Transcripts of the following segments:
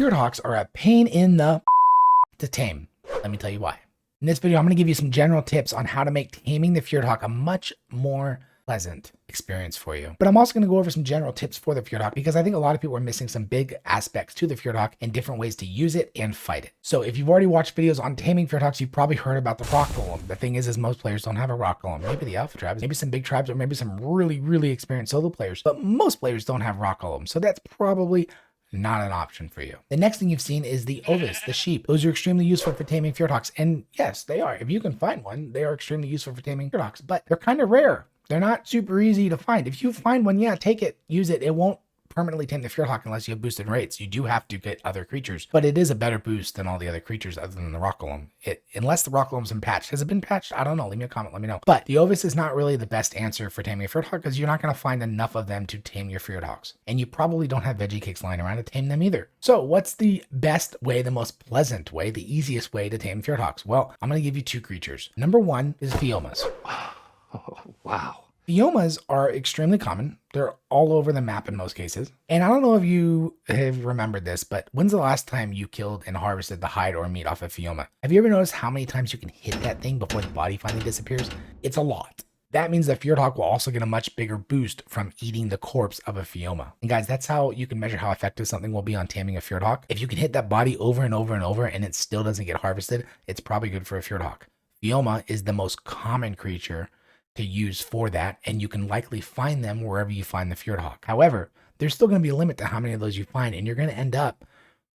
Fjordhawks are a pain in the to tame. Let me tell you why. In this video, I'm going to give you some general tips on how to make taming the Fjordhawk a much more pleasant experience for you. But I'm also going to go over some general tips for the Fjordhawk because I think a lot of people are missing some big aspects to the Fjordhawk and different ways to use it and fight it. So if you've already watched videos on taming Fjordhawks, you've probably heard about the rock golem. The thing is most players don't have a rock golem. Maybe the alpha tribes, maybe some big tribes, or maybe some really experienced solo players. But most players don't have rock golem. So that's probably not an option for you. The next thing you've seen is the ovis, the sheep. Those are extremely useful for taming Fjordhawks. And yes, they are. If you can find one, they are extremely useful for taming Fjordhawks, but they're kind of rare. They're not super easy to find. If you find one, yeah, take it, use it. It won't permanently tame the Fjordhawk unless you have boosted rates. You do have to get other creatures, but it is a better boost than all the other creatures other than the rock golem. Unless the rock golem's been patched. Has it been patched? I don't know. Leave me a comment. Let me know. But the ovis is not really the best answer for taming a Fjordhawk because you're not going to find enough of them to tame your Fjordhawks. And you probably don't have veggie cakes lying around to tame them either. So what's the best way, the most pleasant way, the easiest way to tame Fjordhawks? Well, I'm going to give you two creatures. Number one is Fiomas. Oh, wow. Fiomas are extremely common. They're all over the map in most cases. And I don't know if you have remembered this, but when's the last time you killed and harvested the hide or meat off a Fioma? Have you ever noticed how many times you can hit that thing before the body finally disappears? It's a lot. That means the Fjordhawk will also get a much bigger boost from eating the corpse of a Fioma. And guys, that's how you can measure how effective something will be on taming a Fjordhawk. If you can hit that body over and over and over and it still doesn't get harvested, it's probably good for a Fjordhawk. Fioma is the most common creature to use for that, and you can likely find them wherever you find the Fjordhawk. However, there's still going to be a limit to how many of those you find, and you're going to end up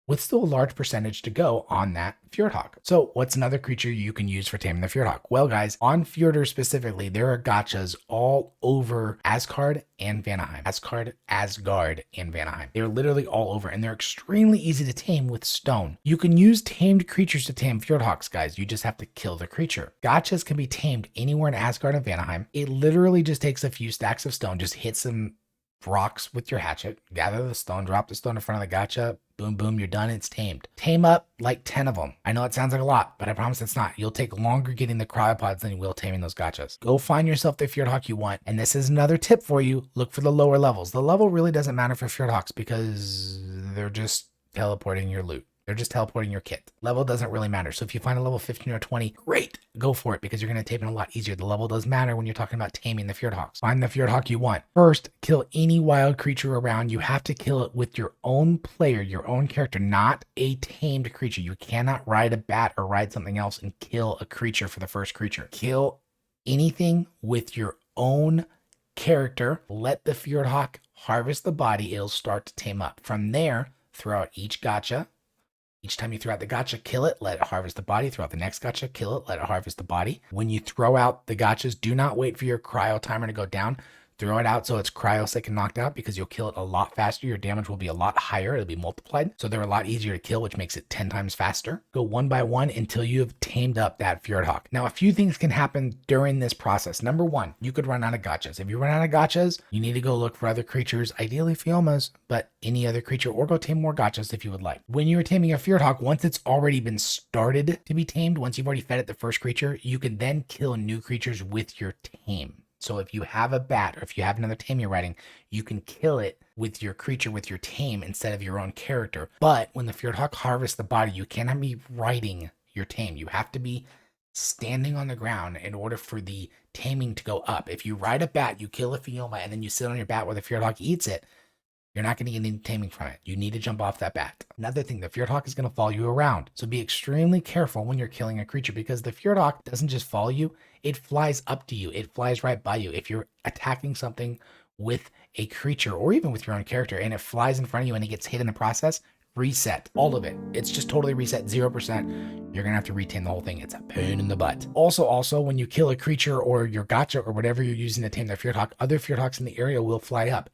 with still a large percentage to go on that Fjordhawk. So what's another creature you can use for taming the Fjordhawk? Well, guys, on Fjordur specifically, there are gachas all over Asgard and Vanaheim. Asgard and Vanaheim. They're literally all over, and they're extremely easy to tame with stone. You can use tamed creatures to tame Fjordhawks, guys. You just have to kill the creature. Gachas can be tamed anywhere in Asgard and Vanaheim. It literally just takes a few stacks of stone, just hit some rocks with your hatchet, gather the stone, drop the stone in front of the gacha, boom, boom, you're done, it's tamed. Tame up like 10 of them. I know it sounds like a lot, but I promise it's not. You'll take longer getting the cryopods than you will taming those gachas. Go find yourself the Fjordhawk you want, and this is another tip for you. Look for the lower levels. The level really doesn't matter for Fjordhawks because they're just teleporting your loot. They're just teleporting your kit. Level doesn't really matter. So if you find a level 15 or 20, great, go for it because you're going to tame it a lot easier. The level does matter when you're talking about taming the Fjordhawks. Find the Fjordhawk you want. First, kill any wild creature around. You have to kill it with your own player, your own character, not a tamed creature. You cannot ride a bat or ride something else and kill a creature for the first creature. Kill anything with your own character. Let the Fjordhawk harvest the body. It'll start to tame up. From there, throw out each gacha. Each time you throw out the gacha, kill it, let it harvest the body. Throw out the next gacha, kill it, let it harvest the body. When you throw out the gachas, do not wait for your cryo timer to go down. Throw it out so it's cryosick and knocked out because you'll kill it a lot faster. Your damage will be a lot higher. It'll be multiplied. So they're a lot easier to kill, which makes it 10 times faster. Go one by one until you have tamed up that Fjordhawk. Now, a few things can happen during this process. Number one, you could run out of gachas. If you run out of gachas, you need to go look for other creatures, ideally Fiomas, but any other creature, or go tame more gachas if you would like. When you're taming a Fjordhawk, once it's already been started to be tamed, once you've already fed it the first creature, you can then kill new creatures with your tame. So if you have a bat or if you have another tame you're riding, you can kill it with your creature, with your tame instead of your own character. But when the Fjordhawk harvests the body, you cannot be riding your tame. You have to be standing on the ground in order for the taming to go up. If you ride a bat, you kill a Fioma, and then you sit on your bat where the Fjordhawk eats it, you're not going to get any taming from it. You need to jump off that bat. Another thing, the Fjordhawk is going to follow you around. So be extremely careful when you're killing a creature because the Fjordhawk doesn't just follow you, it flies up to you. It flies right by you. If you're attacking something with a creature or even with your own character and it flies in front of you and it gets hit in the process, reset all of it. It's just totally reset, 0%. You're gonna have to retain the whole thing. It's a pain in the butt. Also, when you kill a creature or your gacha or whatever you're using to tame the Fjordhawk, other Fjordhawks in the area will fly up.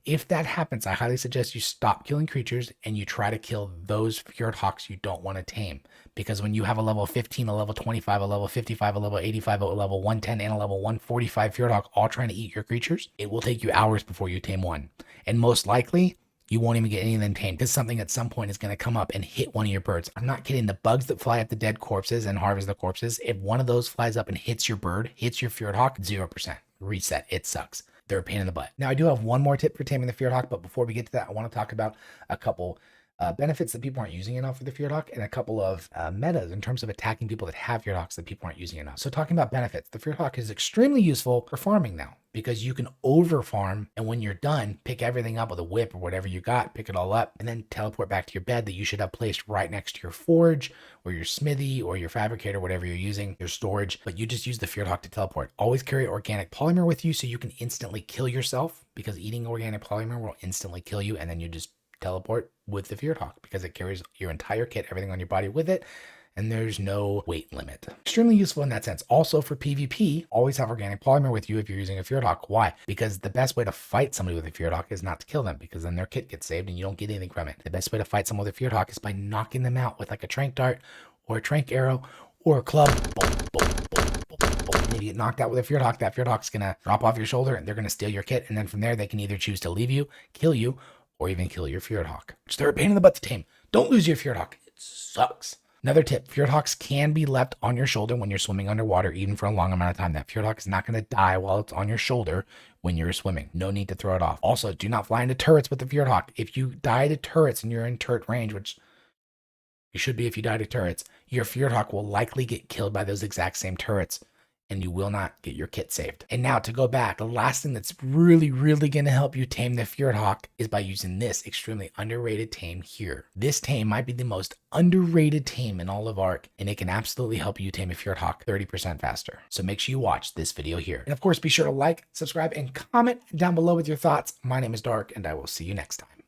If that happens, I highly suggest you stop killing creatures and you try to kill those Fjordhawks you don't want to tame. Because when you have a level 15, a level 25, a level 55, a level 85, a level 110, and a level 145 Fjordhawk all trying to eat your creatures, it will take you hours before you tame one. And most likely, you won't even get any of them tamed because something at some point is going to come up and hit one of your birds. I'm not kidding. The bugs that fly up the dead corpses and harvest the corpses, if one of those flies up and hits your bird, hits your Fjordhawk, 0%. Reset. It sucks. they're a pain in the butt. Now, I do have one more tip for taming the Fjordhawk, but before we get to that, I want to talk about a couple benefits that people aren't using enough for the Fjordhawk, and a couple of metas in terms of attacking people that have Fjordhawks that people aren't using enough. So talking about benefits, the Fjordhawk is extremely useful for farming now because you can over farm, and when you're done, pick everything up with a whip or whatever you got, pick it all up, and then teleport back to your bed that you should have placed right next to your forge or your smithy or your fabricator, whatever you're using, your storage. But you just use the Fjordhawk to teleport. Always carry organic polymer with you so you can instantly kill yourself, because eating organic polymer will instantly kill you, and then you just teleport with the Fjordhawk because it carries your entire kit, everything on your body with it, and there's no weight limit. Extremely useful in that sense. Also for PvP, always have organic polymer with you if you're using a Fjordhawk. Why? Because the best way to fight somebody with a Fjordhawk is not to kill them, because then their kit gets saved and you don't get anything from it. The best way to fight someone with a Fjordhawk is by knocking them out with like a trank dart or a trank arrow or a club. Boom, boom, boom, boom, boom. And if you get knocked out with a Fjordhawk, that Fjordhawk's gonna drop off your shoulder and they're gonna steal your kit, and then from there they can either choose to leave you, kill you, or even kill your Fjordhawk, which they're a pain in the butt to tame. Don't lose your Fjordhawk. It sucks. Another tip, Fjordhawks can be left on your shoulder when you're swimming underwater, even for a long amount of time. That Fjordhawk is not going to die while it's on your shoulder when you're swimming. No need to throw it off. Also, do not fly into turrets with the Fjordhawk. If you die to turrets and you're in turret range, which you should be if you die to turrets, your Fjordhawk will likely get killed by those exact same turrets, and you will not get your kit saved. And now to go back, the last thing that's really going to help you tame the Fjordhawk is by using this extremely underrated tame here. This tame might be the most underrated tame in all of Ark, and it can absolutely help you tame a Fjordhawk 30% faster. So make sure you watch this video here. And of course, be sure to like, subscribe, and comment down below with your thoughts. My name is Dark, and I will see you next time.